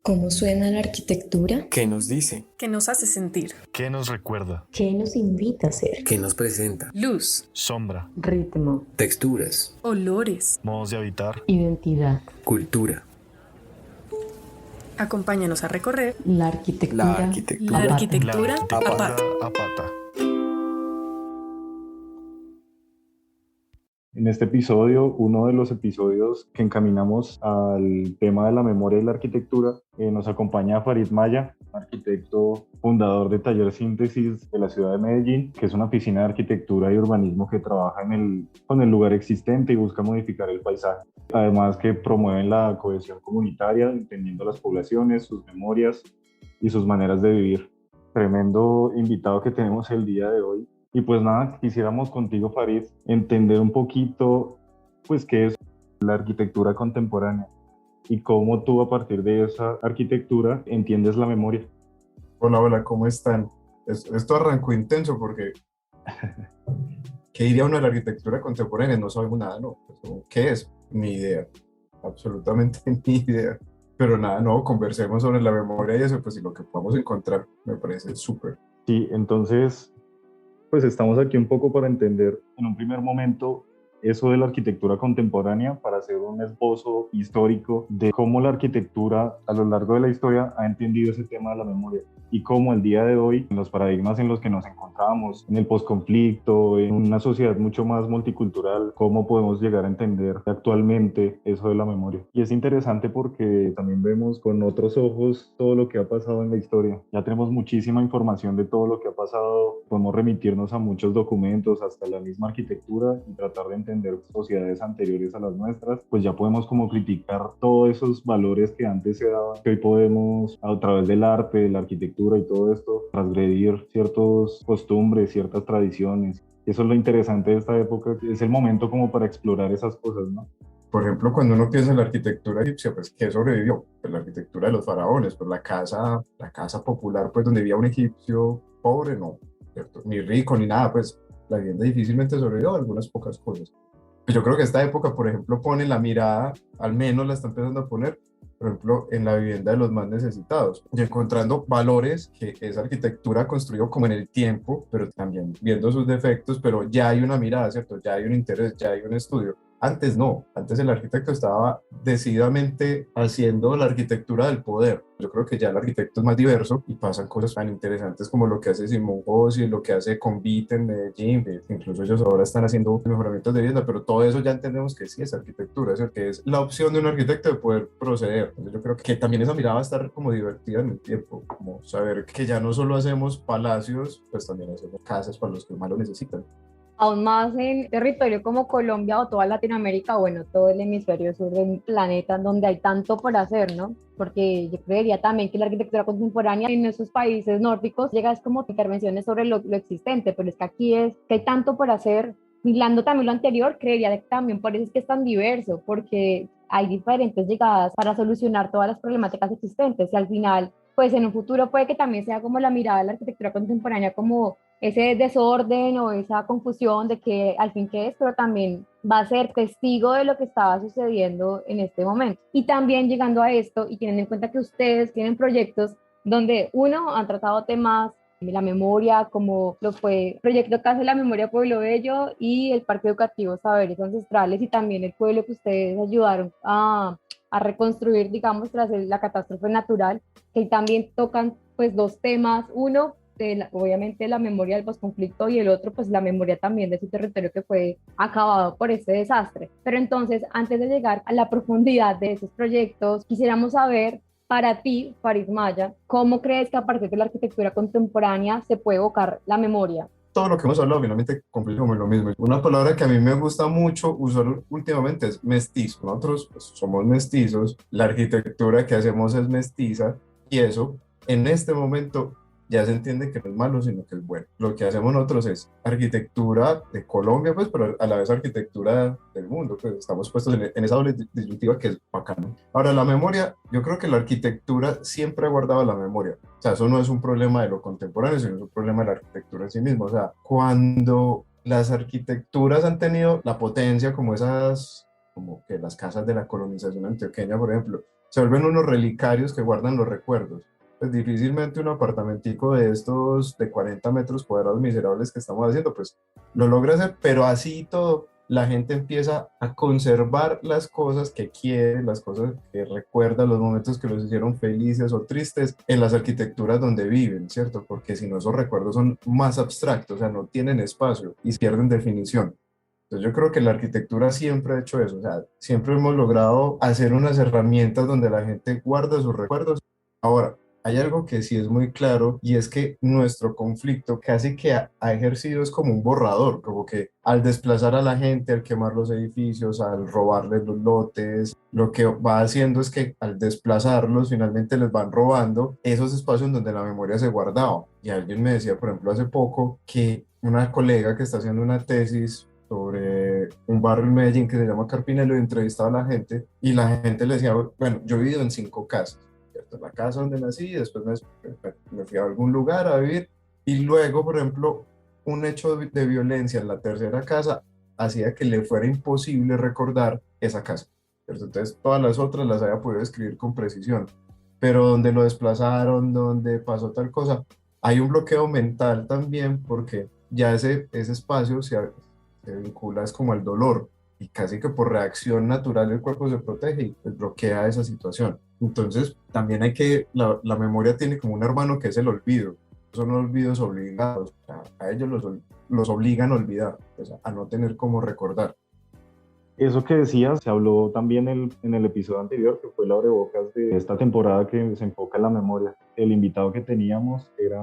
¿Cómo suena la arquitectura? ¿Qué nos dice? ¿Qué nos hace sentir? ¿Qué nos recuerda? ¿Qué nos invita a ser? ¿Qué nos presenta? Luz, Sombra, Ritmo, Texturas, olores. modos de habitar. identidad. cultura. Acompáñanos a recorrer La arquitectura. La arquitectura. la a pata. arquitectura La a pata. a pata. En este episodio, uno de los episodios que encaminamos al tema de la memoria y la arquitectura, nos acompaña Farid Maya, arquitecto fundador de Taller Síntesis de la ciudad de Medellín, que es una oficina de arquitectura y urbanismo que trabaja con el lugar existente y busca modificar el paisaje. Además que promueven la cohesión comunitaria, entendiendo las poblaciones, sus memorias y sus maneras de vivir. Tremendo invitado que tenemos el día de hoy. Y pues nada, quisiéramos contigo, Farid, entender un poquito, pues, qué es la arquitectura contemporánea y cómo tú a partir de esa arquitectura entiendes la memoria. Hola, ¿cómo están? Esto arrancó intenso porque ¿qué diría uno de la arquitectura contemporánea? No sabemos nada, ¿no? ¿Qué es? Ni idea, absolutamente ni idea. Pero nada, no, conversemos sobre la memoria y eso, pues y lo que podamos encontrar me parece súper. Sí, entonces, pues estamos aquí un poco para entender en un primer momento eso de la arquitectura contemporánea, para hacer un esbozo histórico de cómo la arquitectura a lo largo de la historia ha entendido ese tema de la memoria y cómo el día de hoy, en los paradigmas en los que nos encontramos, en el posconflicto, en una sociedad mucho más multicultural, cómo podemos llegar a entender actualmente eso de la memoria. Y es interesante porque también vemos con otros ojos todo lo que ha pasado en la historia. Ya tenemos muchísima información de todo lo que ha pasado, podemos remitirnos a muchos documentos, hasta la misma arquitectura, y tratar de entender sociedades anteriores a las nuestras, pues ya podemos como criticar todos esos valores que antes se daban, que hoy podemos a través del arte, de la arquitectura y todo esto, transgredir ciertas costumbres, ciertas tradiciones. Eso es lo interesante de esta época, es el momento como para explorar esas cosas, ¿no? Por ejemplo, cuando uno piensa en la arquitectura egipcia, pues ¿qué sobrevivió? Pues la arquitectura de los faraones, pues la casa popular, pues donde vivía un egipcio pobre, no, ¿cierto? Ni rico ni nada, pues la vivienda difícilmente sobrevivió, algunas pocas cosas. Pues yo creo que esta época, por ejemplo, pone la mirada, al menos la está empezando a poner, por ejemplo, en la vivienda de los más necesitados, y encontrando valores que esa arquitectura construyó como en el tiempo, pero también viendo sus defectos, pero ya hay una mirada, ¿cierto? Ya hay un interés, ya hay un estudio. Antes no, antes el arquitecto estaba decididamente haciendo la arquitectura del poder. Yo creo que ya el arquitecto es más diverso y pasan cosas tan interesantes como lo que hace Simón Gossi, lo que hace Convite en Medellín, incluso ellos ahora están haciendo mejoramientos de vivienda, pero todo eso ya entendemos que sí es arquitectura, es que es la opción de un arquitecto de poder proceder. Entonces yo creo que también esa mirada va a estar como divertida en el tiempo, como saber que ya no solo hacemos palacios, pues también hacemos casas para los que más lo necesitan. Aún más en territorio como Colombia o toda Latinoamérica, bueno, todo el hemisferio sur del planeta, donde hay tanto por hacer, ¿no? Porque yo creería también que la arquitectura contemporánea en esos países nórdicos llega es como intervenciones sobre lo existente, pero es que aquí es que hay tanto por hacer. Mirando también lo anterior, creería que también por eso es que es tan diverso, porque hay diferentes llegadas para solucionar todas las problemáticas existentes y al final, pues en un futuro puede que también sea como la mirada de la arquitectura contemporánea como ese desorden o esa confusión de que al fin qué es, pero también va a ser testigo de lo que estaba sucediendo en este momento. Y también llegando a esto y teniendo en cuenta que ustedes tienen proyectos donde uno han tratado temas de la memoria, como lo fue el proyecto Casa de la Memoria Pueblo Bello y el Parque Educativo Saberes Ancestrales y también el pueblo que ustedes ayudaron a reconstruir, digamos, tras la catástrofe natural, que también tocan pues dos temas, uno obviamente la memoria del posconflicto y el otro pues la memoria también de su territorio que fue acabado por este desastre. Pero entonces, antes de llegar a la profundidad de esos proyectos, quisiéramos saber para ti, Farid Maya, ¿cómo crees que a partir de la arquitectura contemporánea se puede evocar la memoria? Todo lo que hemos hablado finalmente confirma lo mismo. Una palabra que a mí me gusta mucho usar últimamente es mestizo. Nosotros pues, somos mestizos, la arquitectura que hacemos es mestiza y eso en este momento ya se entiende que no es malo, sino que es bueno. Lo que hacemos nosotros es arquitectura de Colombia, pues, pero a la vez arquitectura del mundo, pues estamos puestos en esa doble disyuntiva que es bacano. Ahora, la memoria, yo creo que la arquitectura siempre ha guardado la memoria. O sea, eso no es un problema de lo contemporáneo, sino es un problema de la arquitectura en sí misma. O sea, cuando las arquitecturas han tenido la potencia como como que las casas de la colonización antioqueña, por ejemplo, se vuelven unos relicarios que guardan los recuerdos. Pues difícilmente un apartamentico de estos de 40 metros cuadrados miserables que estamos haciendo, pues lo logra hacer, pero así todo, la gente empieza a conservar las cosas que quiere, las cosas que recuerda, los momentos que los hicieron felices o tristes en las arquitecturas donde viven, ¿cierto? Porque si no, esos recuerdos son más abstractos, o sea, no tienen espacio y pierden definición. Entonces yo creo que la arquitectura siempre ha hecho eso, o sea, siempre hemos logrado hacer unas herramientas donde la gente guarda sus recuerdos. Ahora, hay algo que sí es muy claro y es que nuestro conflicto casi que ha ejercido es como un borrador, como que al desplazar a la gente, al quemar los edificios, al robarles los lotes, lo que va haciendo es que al desplazarlos finalmente les van robando esos espacios donde la memoria se guardaba. Y alguien me decía, por ejemplo, hace poco que una colega que está haciendo una tesis sobre un barrio en Medellín que se llama Carpinelo y entrevistaba a la gente y la gente le decía, bueno, yo he vivido en 5 casas. La casa donde nací, después me fui a algún lugar a vivir y luego, por ejemplo, un hecho de violencia en la tercera casa hacía que le fuera imposible recordar esa casa, ¿cierto? Entonces todas las otras las había podido describir con precisión, pero donde lo desplazaron, donde pasó tal cosa, hay un bloqueo mental también porque ya ese espacio se vincula es como al dolor y casi que por reacción natural el cuerpo se protege y pues, bloquea esa situación. Entonces, también la memoria tiene como un hermano que es el olvido. Son olvidos obligados. O sea, a ellos los obligan a olvidar, o sea, a no tener cómo recordar. Eso que decías, se habló también en el episodio anterior, que fue el abrebocas de esta temporada que se enfoca en la memoria. El invitado que teníamos era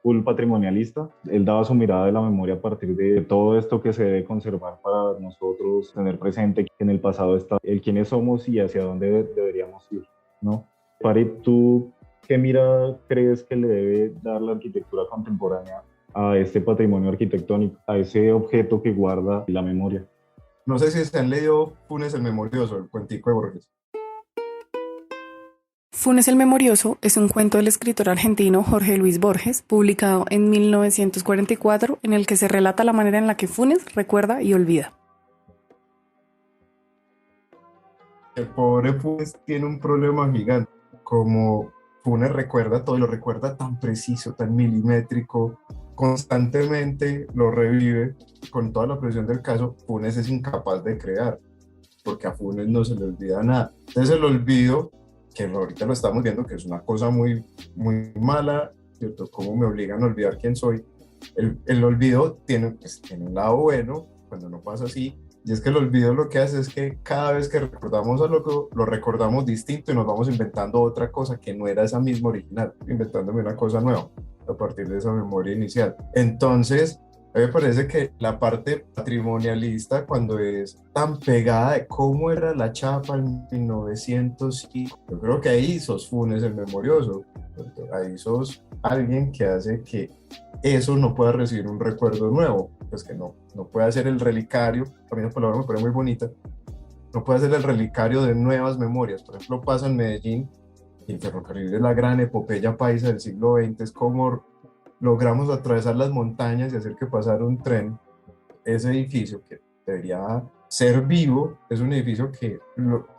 full patrimonialista. Él daba su mirada de la memoria a partir de todo esto que se debe conservar para nosotros tener presente que en el pasado está el quiénes somos y hacia dónde deberíamos ir, ¿no? Pari, ¿tú qué mirada crees que le debe dar la arquitectura contemporánea a este patrimonio arquitectónico, a ese objeto que guarda la memoria? No sé si se han leído Funes el Memorioso, el cuentico de Borges. Funes el Memorioso es un cuento del escritor argentino Jorge Luis Borges, publicado en 1944, en el que se relata la manera en la que Funes recuerda y olvida. El pobre Funes tiene un problema gigante, como Funes recuerda todo y lo recuerda tan preciso, tan milimétrico, constantemente lo revive, con toda la presión del caso, Funes es incapaz de crear, porque a Funes no se le olvida nada. Entonces el olvido, que ahorita lo estamos viendo, que es una cosa muy, muy mala, ¿cierto? Cómo me obligan a olvidar quién soy. El olvido tiene un lado bueno, cuando no pasa así, y es que el olvido lo que hace es que cada vez que recordamos algo, lo recordamos distinto y nos vamos inventando otra cosa que no era esa misma original, inventándome una cosa nueva a partir de esa memoria inicial. Entonces, a mí me parece que la parte patrimonialista, cuando es tan pegada de cómo era la chapa en 1905, yo creo que ahí sos Funes el Memorioso, ahí sos alguien que hace que eso no pueda recibir un recuerdo nuevo, pues que no puede hacer el relicario, a mí la palabra me parece muy bonita, no puede hacer el relicario de nuevas memorias. Por ejemplo, pasa en Medellín, y el ferrocarril es la gran epopeya paisa del siglo XX, es como logramos atravesar las montañas y hacer que pasara un tren. Ese edificio que debería ser vivo, es un edificio que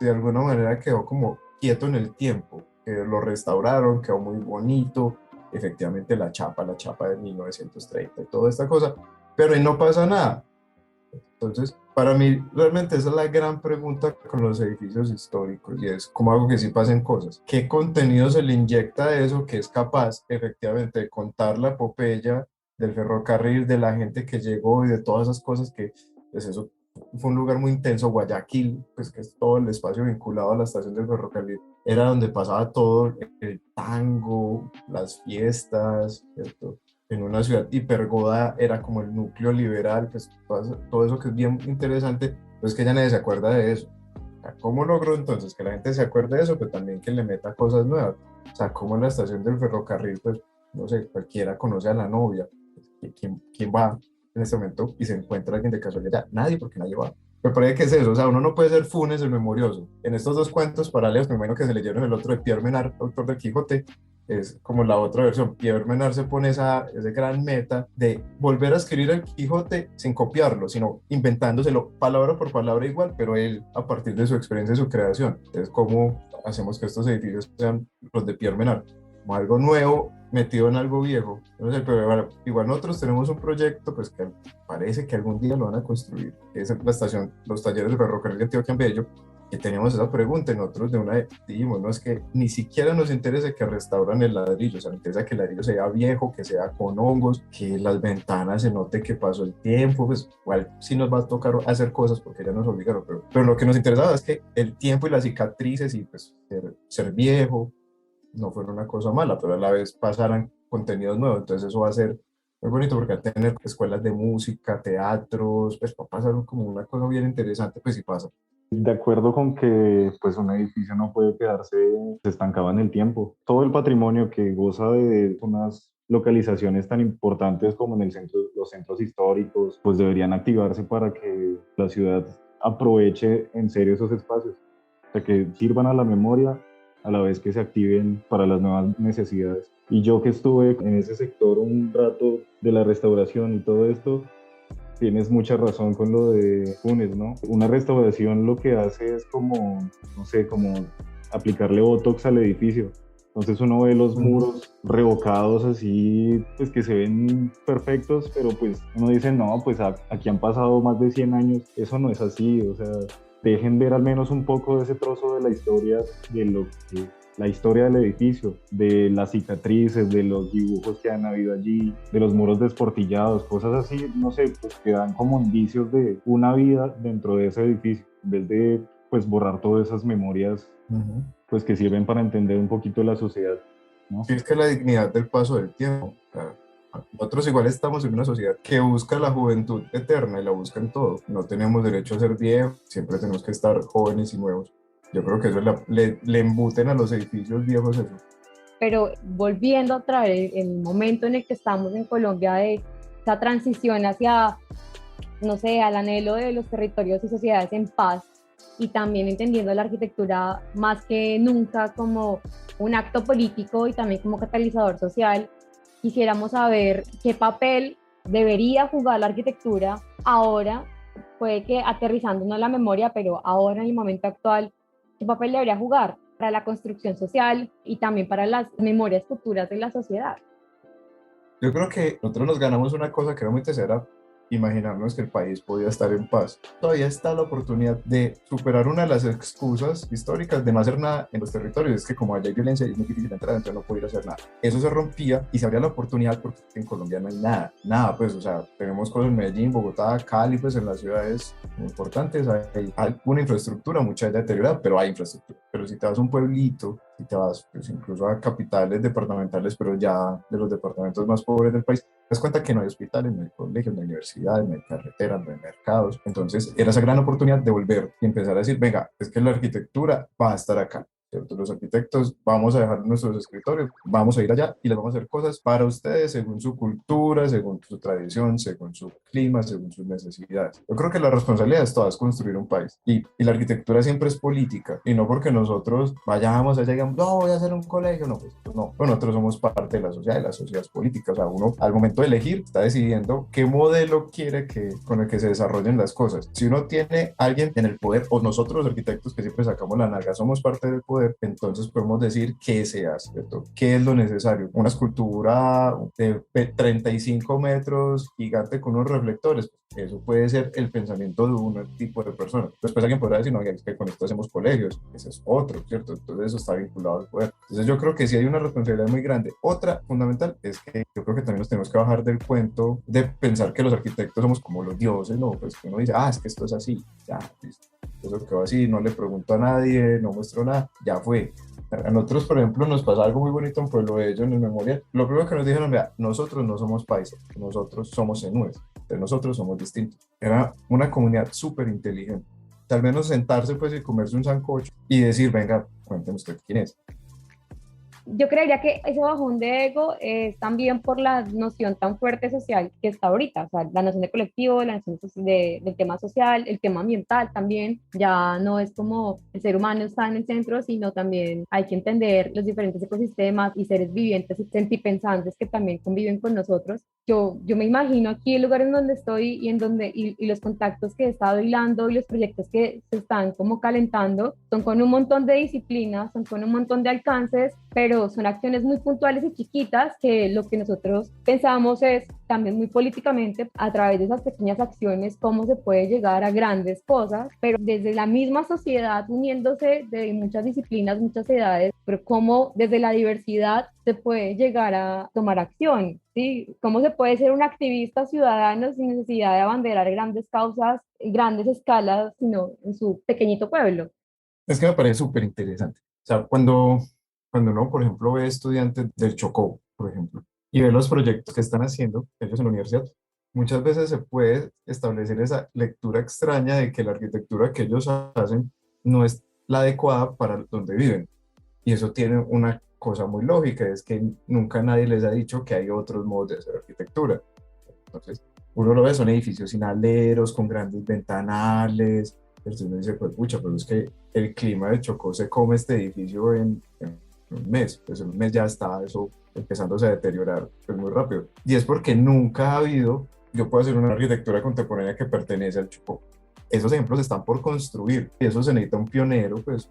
de alguna manera quedó como quieto en el tiempo, que lo restauraron, quedó muy bonito, efectivamente la chapa de 1930 y toda esta cosa, pero ahí no pasa nada. Entonces, para mí, realmente esa es la gran pregunta con los edificios históricos, y es cómo hago que sí pasen cosas. ¿Qué contenido se le inyecta a eso que es capaz, efectivamente, de contar la epopeya del ferrocarril, de la gente que llegó y de todas esas cosas que, pues eso fue un lugar muy intenso. Guayaquil, pues que es todo el espacio vinculado a la estación del ferrocarril, era donde pasaba todo el tango, las fiestas, ¿cierto? En una ciudad hipergoda era como el núcleo liberal, pues todo eso que es bien interesante, pues que ya nadie se acuerda de eso. O sea, ¿cómo logró entonces que la gente se acuerde de eso? Pues también que le meta cosas nuevas. O sea, como en la estación del ferrocarril, pues no sé, cualquiera conoce a la novia. ¿Quién va en este momento y se encuentra alguien de casualidad? Nadie, porque nadie va. Me parece que es eso, o sea, uno no puede ser Funes el Memorioso. En estos dos cuentos paralelos, me imagino que se leyeron el otro de Pierre Menard, autor del Quijote, es como la otra versión. Pierre Menard se pone esa gran meta de volver a escribir el Quijote sin copiarlo, sino inventándoselo palabra por palabra igual, pero él a partir de su experiencia y su creación. Entonces, ¿cómo hacemos que estos edificios sean los de Pierre Menard? Como algo nuevo metido en algo viejo. No sé, pero bueno, igual nosotros tenemos un proyecto pues que parece que algún día lo van a construir, que es la estación, los talleres de ferrocarril de Antioquia en Bello, que teníamos esa pregunta y nosotros de una vez dijimos, no, es que ni siquiera nos interesa que restauran el ladrillo, o sea, nos interesa que el ladrillo sea viejo, que sea con hongos, que las ventanas se note que pasó el tiempo, pues igual sí nos va a tocar hacer cosas porque ya nos obligaron, pero lo que nos interesaba es que el tiempo y las cicatrices y pues ser viejo no fuera una cosa mala, pero a la vez pasaran contenidos nuevos, entonces eso va a ser muy bonito porque va a tener escuelas de música, teatros, pues va a pasar como una cosa bien interesante, pues sí pasa. De acuerdo con que pues un edificio no puede quedarse estancado en el tiempo. Todo el patrimonio que goza de unas localizaciones tan importantes como en el centro, los centros históricos, pues deberían activarse para que la ciudad aproveche en serio esos espacios, o sea, que sirvan a la memoria a la vez que se activen para las nuevas necesidades. Y yo que estuve en ese sector un rato de la restauración y todo esto, tienes mucha razón con lo de Funes, ¿no? Una restauración lo que hace es como, no sé, como aplicarle botox al edificio. Entonces uno ve los muros revocados así, pues que se ven perfectos, pero pues uno dice, no, pues aquí han pasado más de 100 años. Eso no es así, o sea, dejen ver al menos un poco de ese trozo de la historia, de lo que la historia del edificio, de las cicatrices, de los dibujos que han habido allí, de los muros desportillados, cosas así, no sé, pues que dan como indicios de una vida dentro de ese edificio, en vez de pues borrar todas esas memorias pues que sirven para entender un poquito la sociedad, ¿no? Sí, es que la dignidad del paso del tiempo, o sea, nosotros igual estamos en una sociedad que busca la juventud eterna y la busca en todo. No tenemos derecho a ser viejos, siempre tenemos que estar jóvenes y nuevos. Yo creo que eso le embuten a los edificios viejos eso. Pero volviendo a traer el momento en el que estamos en Colombia de esa transición hacia, no sé, al anhelo de los territorios y sociedades en paz, y también entendiendo la arquitectura más que nunca como un acto político y también como catalizador social, quisiéramos saber qué papel debería jugar la arquitectura ahora, puede que aterrizándonos en la memoria, pero ahora en el momento actual, qué papel debería jugar para la construcción social y también para las memorias futuras de la sociedad. Yo creo que nosotros nos ganamos una cosa que era muy tercera, imaginarnos que el país podía estar en paz. Todavía está la oportunidad de superar una de las excusas históricas de no hacer nada en los territorios. Es que como allá hay violencia y es muy difícil entrar, entonces no puedo ir a hacer nada. Eso se rompía y se abría la oportunidad porque en Colombia no hay nada pues, o sea, tenemos cosas en Medellín, Bogotá, Cali, pues en las ciudades importantes hay alguna infraestructura, mucha ya deteriorada, pero hay infraestructura. Pero si te vas a un pueblito, si te vas pues, incluso a capitales departamentales, pero ya de los departamentos más pobres del país, te das cuenta que no hay hospitales, no hay colegios, no hay universidades, no hay carreteras, no hay mercados. Entonces era esa gran oportunidad de volver y empezar a decir, venga, es que la arquitectura va a estar acá, ¿cierto? Los arquitectos vamos a dejar nuestros escritorios, vamos a ir allá y les vamos a hacer cosas para ustedes según su cultura, según su tradición, según su clima, según sus necesidades. Yo creo que la responsabilidad es toda, es construir un país y la arquitectura siempre es política y no porque nosotros vayamos allá y digamos, no, voy a hacer un colegio, no, pues no, nosotros somos parte de la sociedad es política, o sea, uno al momento de elegir está decidiendo qué modelo quiere con el que se desarrollen las cosas. Si uno tiene a alguien en el poder o nosotros los arquitectos que siempre sacamos la nalga somos parte del poder, entonces podemos decir qué se hace, ¿cierto? ¿Qué es lo necesario? Una escultura de 35 metros gigante con unos reflectores, eso puede ser el pensamiento de un tipo de persona. Después alguien podrá decir, no, es que con esto hacemos colegios, ese es otro, ¿cierto? Entonces eso está vinculado al poder. Entonces yo creo que sí hay una responsabilidad muy grande. Otra fundamental es que yo creo que también nos tenemos que bajar del cuento de pensar que los arquitectos somos como los dioses, ¿no? Pues que uno dice, es que esto es así, ya, listo. Eso quedó así, no le pregunto a nadie, no muestro nada, ya fue. A nosotros, por ejemplo, nos pasa algo muy bonito en Pueblo Bello, en el Memorial. Lo primero que nos dijeron, vea, nosotros no somos paisas, nosotros somos zenúes, nosotros somos distintos. Era una comunidad súper inteligente. Al menos sentarse pues y comerse un sancocho y decir, venga, cuéntenos usted quién es. Yo creería que ese bajón de ego es también por la noción tan fuerte social que está ahorita, o sea, la noción de colectivo, la noción del tema social, el tema ambiental también, ya no es como el ser humano está en el centro, sino también hay que entender los diferentes ecosistemas y seres vivientes y sentipensantes que también conviven con nosotros. Yo me imagino aquí el lugar en donde estoy y en donde y los contactos que he estado hilando y los proyectos que se están como calentando son con un montón de disciplinas, son con un montón de alcances, pero son acciones muy puntuales y chiquitas que lo que nosotros pensamos es también muy políticamente a través de esas pequeñas acciones cómo se puede llegar a grandes cosas, pero desde la misma sociedad uniéndose de muchas disciplinas, muchas edades, pero cómo desde la diversidad se puede llegar a tomar acción, ¿sí? Cómo se puede ser un activista ciudadano sin necesidad de abanderar grandes causas, grandes escalas, sino en su pequeñito pueblo. Es que me parece súper interesante. O sea, cuando uno, por ejemplo, ve estudiantes del Chocó, por ejemplo, y ve los proyectos que están haciendo ellos en la universidad, muchas veces se puede establecer esa lectura extraña de que la arquitectura que ellos hacen no es la adecuada para donde viven. Y eso tiene una cosa muy lógica, es que nunca nadie les ha dicho que hay otros modos de hacer arquitectura. Entonces, uno lo ve, son edificios sin aleros, con grandes ventanales. Entonces uno dice, pues pucha, pero es que el clima de Chocó se come este edificio en un mes. Pues en un mes ya está eso empezándose a deteriorar pues, muy rápido. Y es porque nunca ha habido, yo puedo hacer una arquitectura contemporánea que pertenece al Chocó. Esos ejemplos están por construir y eso se necesita un pionero, pues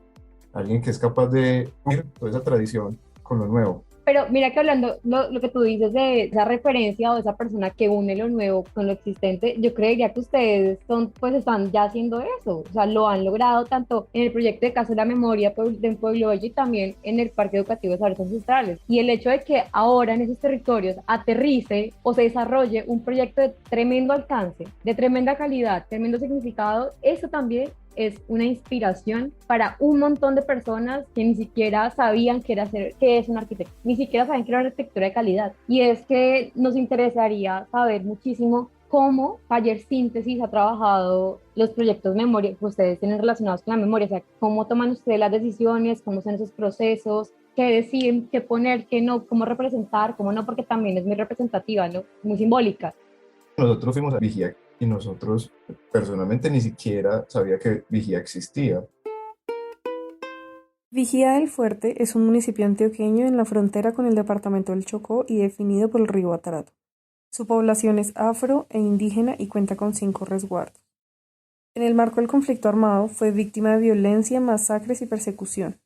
alguien que es capaz de unir toda esa tradición con lo nuevo. Pero mira que hablando lo que tú dices de esa referencia o de esa persona que une lo nuevo con lo existente, yo creería que ustedes pues están ya haciendo eso, o sea, lo han logrado tanto en el proyecto de Casa de la Memoria de Pueblo Bello y también en el Parque Educativo de Saberes Ancestrales. Y el hecho de que ahora en esos territorios aterrice o se desarrolle un proyecto de tremendo alcance, de tremenda calidad, tremendo significado, eso también es una inspiración para un montón de personas que ni siquiera sabían qué es un arquitecto, ni siquiera sabían que era una arquitectura de calidad. Y es que nos interesaría saber muchísimo cómo Taller Síntesis ha trabajado los proyectos de memoria que ustedes tienen relacionados con la memoria, o sea, cómo toman ustedes las decisiones, cómo son esos procesos, qué decir, qué poner, qué no, cómo representar, cómo no, porque también es muy representativa, ¿no? Muy simbólica. Nosotros fuimos a Vigía y nosotros personalmente ni siquiera sabía que Vigía existía. Vigía del Fuerte es un municipio antioqueño en la frontera con el departamento del Chocó y definido por el río Atarato. Su población es afro e indígena y cuenta con 5 resguardos. En el marco del conflicto armado fue víctima de violencia, masacres y persecución.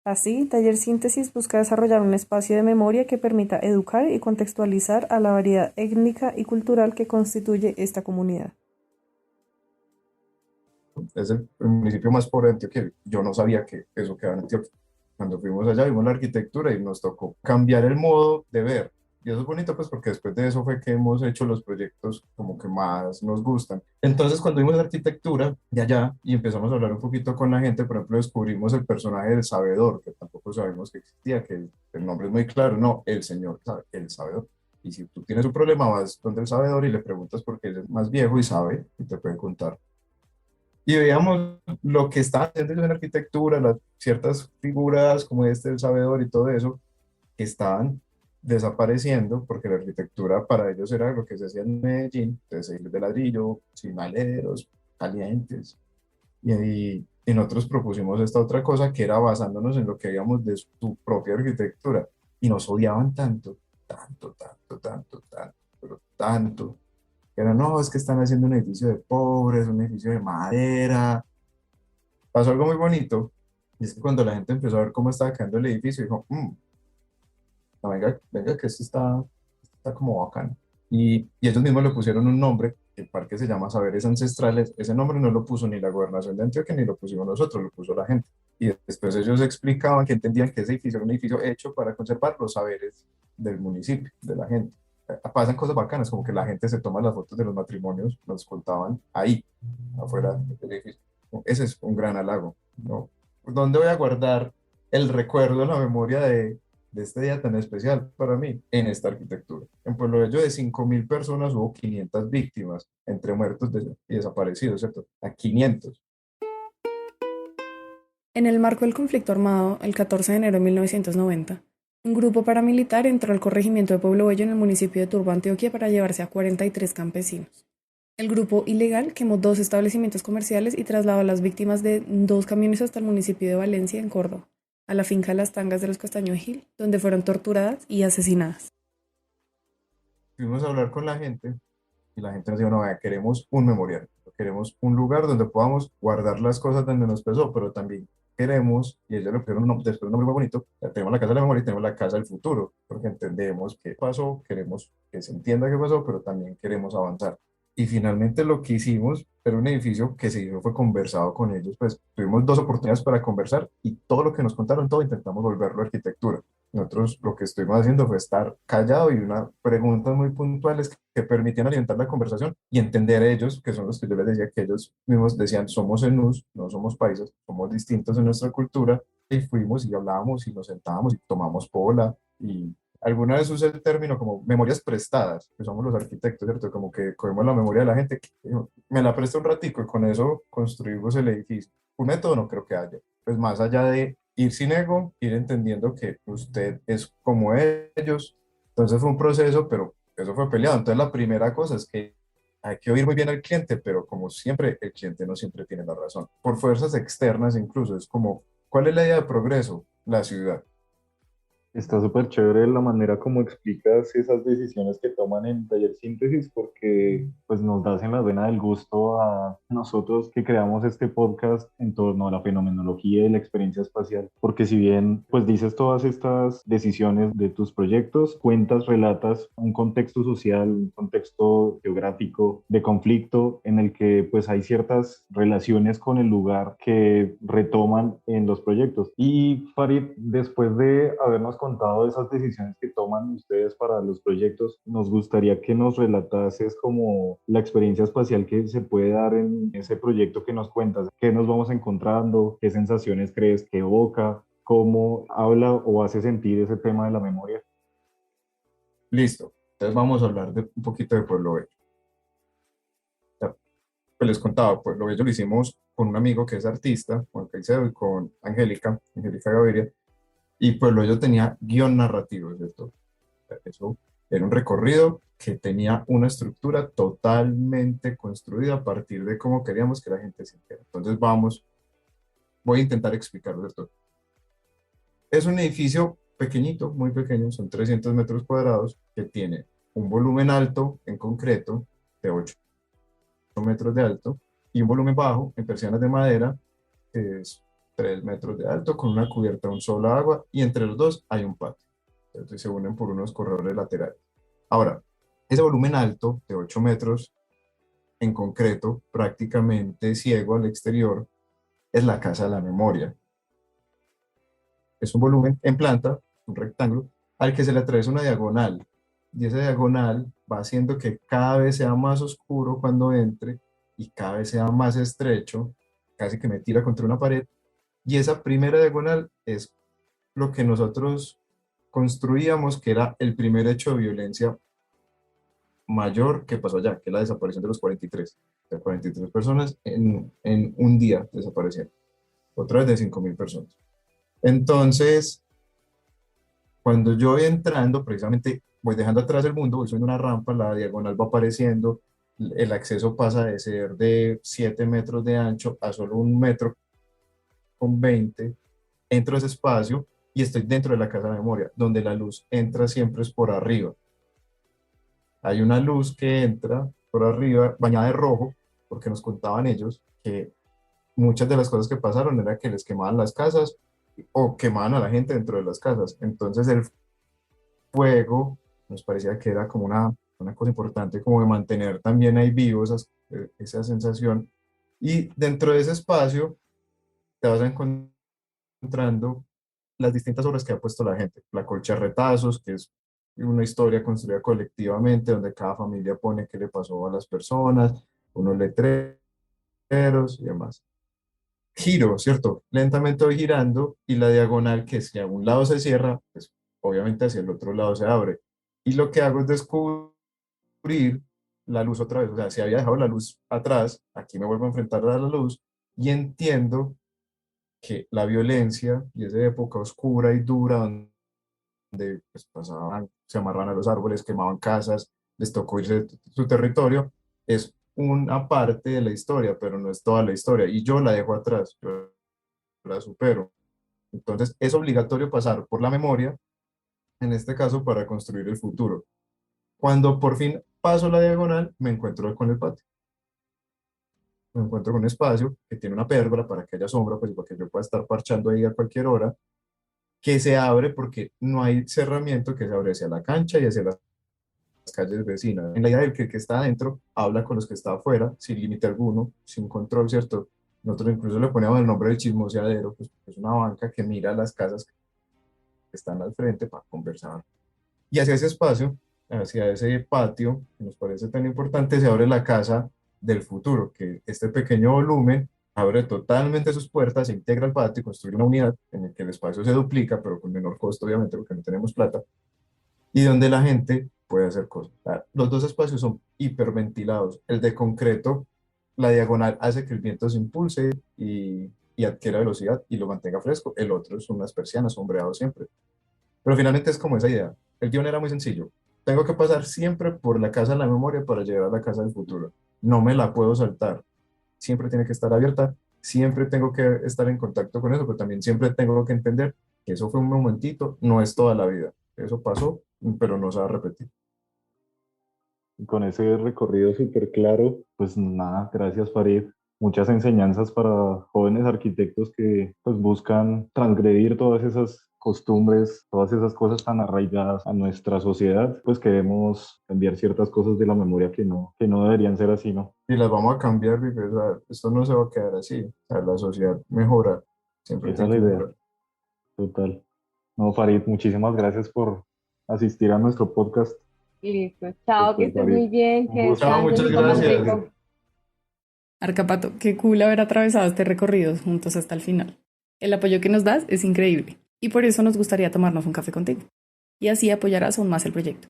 Así, Taller Síntesis busca desarrollar un espacio de memoria que permita educar y contextualizar a la variedad étnica y cultural que constituye esta comunidad. Es el municipio más pobre de Antioquia. Yo no sabía que eso quedaba en Antioquia. Cuando fuimos allá vimos la arquitectura y nos tocó cambiar el modo de ver. Y eso es bonito pues porque después de eso fue que hemos hecho los proyectos como que más nos gustan. Entonces cuando vimos la arquitectura de allá y empezamos a hablar un poquito con la gente, por ejemplo descubrimos el personaje del sabedor, que tampoco sabemos que existía, que el nombre es muy claro, no, el señor, el sabedor. Y si tú tienes un problema vas donde el sabedor y le preguntas por qué él es más viejo y sabe y te puede contar. Y veíamos lo que estaban haciendo ellos en arquitectura, las ciertas figuras como el sabedor y todo eso, que estaban desapareciendo porque la arquitectura para ellos era lo que se hacía en Medellín, entonces de ladrillo, sin aleros, calientes. Y ahí y nosotros propusimos esta otra cosa que era basándonos en lo que veíamos de su propia arquitectura. Y nos odiaban tanto, pero tanto. Pero no, es que están haciendo un edificio de pobres, un edificio de madera. Pasó algo muy bonito, y es que cuando la gente empezó a ver cómo estaba quedando el edificio, dijo, no, venga, que esto está como bacano. Y ellos mismos le pusieron un nombre, el parque se llama Saberes Ancestrales. Ese nombre no lo puso ni la gobernación de Antioquia, ni lo pusimos nosotros, lo puso la gente. Y después ellos explicaban que entendían que ese edificio era un edificio hecho para conservar los saberes del municipio, de la gente. Pasan cosas bacanas, como que la gente se toma las fotos de los matrimonios, nos contaban ahí, afuera del edificio. Ese es un gran halago, ¿no? ¿Dónde voy a guardar el recuerdo, la memoria de este día tan especial para mí? En esta arquitectura. En Pueblo Bello de 5.000 personas hubo 500 víctimas, entre muertos y desaparecidos, ¿cierto? A 500. En el marco del conflicto armado, el 14 de enero de 1990, Un grupo paramilitar entró al corregimiento de Pueblo Bello en el municipio de Turbo, Antioquia, para llevarse a 43 campesinos. El grupo ilegal quemó 2 establecimientos comerciales y trasladó a las víctimas de 2 camiones hasta el municipio de Valencia, en Córdoba, a la finca Las Tangas de los Castaño de Gil, donde fueron torturadas y asesinadas. Fuimos a hablar con la gente y la gente nos dijo, no, vea, queremos un memorial, queremos un lugar donde podamos guardar las cosas donde nos pesó, pero también queremos, y ellos le pusieron después un nombre muy bonito, ya tenemos la casa de la memoria y tenemos la casa del futuro, porque entendemos qué pasó, queremos que se entienda qué pasó, pero también queremos avanzar. Y finalmente lo que hicimos era un edificio que se hizo, fue conversado con ellos, pues tuvimos 2 oportunidades para conversar y todo lo que nos contaron, todo intentamos volverlo a arquitectura. Nosotros lo que estuvimos haciendo fue estar callado y unas preguntas muy puntuales que permitían orientar la conversación y entender ellos, que son los que yo les decía, que ellos mismos decían, somos enús, no somos paisas, somos distintos en nuestra cultura, y fuimos y hablábamos y nos sentábamos y tomamos pola y alguna vez usé el término como memorias prestadas, que somos los arquitectos, ¿cierto? Como que cogemos la memoria de la gente, me la presta un ratico y con eso construimos el edificio. Un método no creo que haya, pues más allá de ir sin ego, ir entendiendo que usted es como ellos. Entonces fue un proceso, pero eso fue peleado. Entonces la primera cosa es que hay que oír muy bien al cliente, pero como siempre, el cliente no siempre tiene la razón. Por fuerzas externas incluso, es como, ¿cuál es la idea de progreso? La ciudad. Está súper chévere la manera como explicas esas decisiones que toman en Taller Síntesis porque pues nos das en la vena del gusto a nosotros que creamos este podcast en torno a la fenomenología y la experiencia espacial. Porque si bien pues dices todas estas decisiones de tus proyectos, cuentas, relatas un contexto social, un contexto geográfico de conflicto en el que pues hay ciertas relaciones con el lugar que retoman en los proyectos. Y Farid, después de habernos contado esas decisiones que toman ustedes para los proyectos, nos gustaría que nos relatases como la experiencia espacial que se puede dar en ese proyecto que nos cuentas, qué nos vamos encontrando, qué sensaciones crees que evoca, cómo habla o hace sentir ese tema de la memoria. Listo. Entonces vamos a hablar de un poquito de Pueblo Bello. Ya, pues les contaba, Pueblo Bello lo hicimos con un amigo que es artista, Juan Caicedo, y con Angélica Gaviria. Y Pueblo Bello tenía guión narrativo, ¿cierto? Eso era un recorrido que tenía una estructura totalmente construida a partir de cómo queríamos que la gente se sintiera. Entonces voy a intentar explicarlo esto. Es un edificio pequeñito, muy pequeño, son 300 metros cuadrados, que tiene un volumen alto en concreto de 8 metros de alto y un volumen bajo en persianas de madera que es 3 metros de alto con una cubierta de un solo agua y entre los dos hay un patio. Entonces se unen por unos corredores laterales. Ahora, ese volumen alto de 8 metros en concreto, prácticamente ciego al exterior, es la Casa de la Memoria. Es un volumen en planta, un rectángulo, al que se le atraviesa una diagonal. Y esa diagonal va haciendo que cada vez sea más oscuro cuando entre y cada vez sea más estrecho, casi que me tira contra una pared. Y esa primera diagonal es lo que nosotros construíamos, que era el primer hecho de violencia mayor que pasó allá, que es la desaparición de los 43. O sea, 43 personas en un día desaparecieron. Otra vez de 5.000 personas. Entonces, cuando yo voy entrando, precisamente voy dejando atrás el mundo, voy subiendo una rampa, la diagonal va apareciendo, el acceso pasa de ser de 7 metros de ancho a solo 1,20 m, entro a ese espacio y estoy dentro de la casa de memoria, donde la luz entra siempre es por arriba. Hay una luz que entra por arriba, bañada de rojo, porque nos contaban ellos que muchas de las cosas que pasaron era que les quemaban las casas o quemaban a la gente dentro de las casas. Entonces el fuego nos parecía que era como una cosa importante, como de mantener también ahí vivo esa sensación. Y dentro de ese espacio te vas encontrando las distintas obras que ha puesto la gente. La Colcha de Retazos, que es una historia construida colectivamente, donde cada familia pone qué le pasó a las personas, unos letreros y demás. Giro, ¿cierto? Lentamente voy girando y la diagonal, que si a un lado se cierra, pues obviamente hacia el otro lado se abre. Y lo que hago es descubrir la luz otra vez. O sea, si había dejado la luz atrás, aquí me vuelvo a enfrentar a la luz y entiendo que la violencia y esa época oscura y dura donde pues, pasaban, se amarran a los árboles, quemaban casas, les tocó irse de su territorio, es una parte de la historia, pero no es toda la historia, y yo la dejo atrás, yo la supero. Entonces, es obligatorio pasar por la memoria, en este caso, para construir el futuro. Cuando por fin paso la diagonal, me encuentro con el patio. Me encuentro con un espacio que tiene una pérgola para que haya sombra, pues para que yo pueda estar parchando ahí a cualquier hora, que se abre porque no hay cerramiento que se abre hacia la cancha y hacia las calles vecinas. En la idea del que el que está adentro habla con los que está afuera, sin límite alguno, sin control, ¿cierto? Nosotros incluso le poníamos el nombre del chismoseadero, pues es una banca que mira las casas que están al frente para conversar. Y hacia ese espacio, hacia ese patio, que nos parece tan importante, se abre la casa del futuro, que este pequeño volumen abre totalmente sus puertas, se integra al patio, construye una unidad en la que el espacio se duplica, pero con menor costo, obviamente, porque no tenemos plata, y donde la gente puede hacer cosas. Los dos espacios son hiperventilados. El de concreto, la diagonal hace que el viento se impulse y adquiera velocidad y lo mantenga fresco. El otro es unas persianas, sombreado siempre. Pero finalmente es como esa idea. El guión era muy sencillo. Tengo que pasar siempre por la casa de la memoria para llegar a la casa del futuro. No me la puedo saltar. Siempre tiene que estar abierta. Siempre tengo que estar en contacto con eso, pero también siempre tengo que entender que eso fue un momentito, no es toda la vida. Eso pasó, pero no se va a repetir. Y con ese recorrido súper claro, pues nada, gracias Farid. Muchas enseñanzas para jóvenes arquitectos que pues buscan transgredir todas esas costumbres, todas esas cosas tan arraigadas a nuestra sociedad, pues queremos cambiar ciertas cosas de la memoria que no deberían ser así, ¿no? Y las vamos a cambiar, Vive, o sea, esto no se va a quedar así. O sea, la sociedad mejora, siempre Esa es tiene la que idea, mejorar. total. No, Farid, muchísimas gracias por asistir a nuestro podcast. Listo. Chao, que Súper, estés Farid. muy bien, Un que gusto. Chao, descanses muchas y comas gracias. rico. Arcapato, qué cool haber atravesado este recorrido juntos hasta el final. El apoyo que nos das es increíble y por eso nos gustaría tomarnos un café contigo y así apoyarás aún más el proyecto.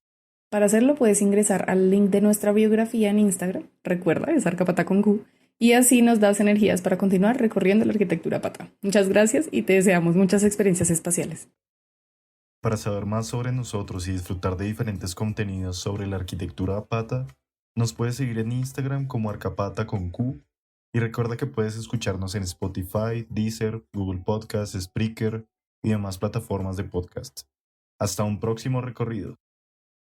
Para hacerlo puedes ingresar al link de nuestra biografía en Instagram, recuerda, es Arcapata con Q, y así nos das energías para continuar recorriendo la arquitectura pata. Muchas gracias y te deseamos muchas experiencias espaciales. Para saber más sobre nosotros y disfrutar de diferentes contenidos sobre la arquitectura pata, nos puedes seguir en Instagram como Arcapata con Q y recuerda que puedes escucharnos en Spotify, Deezer, Google Podcasts, Spreaker y demás plataformas de podcast. Hasta un próximo recorrido.